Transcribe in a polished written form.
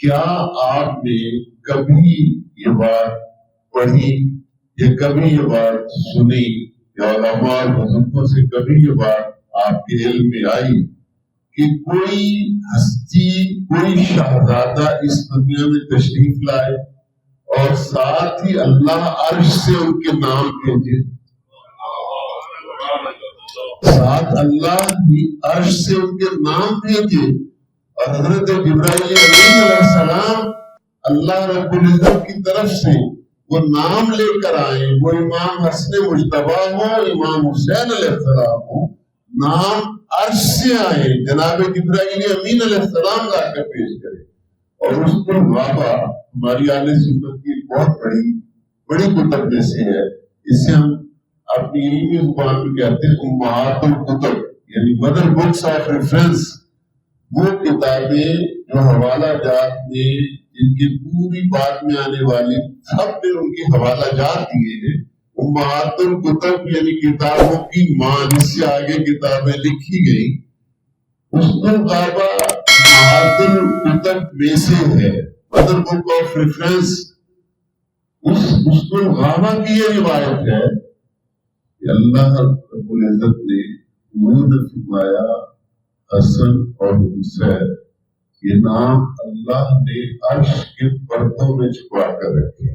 کیا آپ نے کبھی یہ بات پڑھی یا کبھی یہ بات سنی یا علماء اور بزرگوں سے کبھی یہ بات آپ کے علم میں آئی کہ کوئی ہستی کوئی شہزادہ اس دنیا میں تشریف لائے اور ساتھ ہی اللہ عرش سے ان کے نام بھیجے؟ ساتھ اللہ ہی عرش سے ان کے نام بھیجے اور حضرت جبرائیل امین علیہ السلام اللہ رب العزت کی طرف سے وہ نام لے کر آئے، وہ امام حسن مجتبی ہو، امام حسین علیہ السلام ہو، نام عرش سے آئے، جناب جبرائیل امین علیہ السلام لا کر پیش کرے۔ اور اس پر غابہ ہماری اہل سنت کی بہت بڑی کتب میں سے ہے، اس سے ہم اپنی علمی زبان میں کہتے ہیں امہات الکتب، یعنی مدر بکس آف ریفرنس، وہ کتابیں جو حوالہ جات میں جن کی پوری بات میں آنے والی سب نے ان کے حوالہ جات دیے ہیں۔ امہات الکتب یعنی کتابوں کی ماں، جس سے آگے کتابیں لکھی گئی، اس کو غابہ امہات الکتب میں سے ہے، مدر بک آف ریفرنس۔ اس کو غابہ کی یہ روایت ہے کہ اللہ رب العزت نے نور نے فرمایا حسن اور حسین یہ نام اللہ نے عرش کے پردوں میں چھپا کر رکھے۔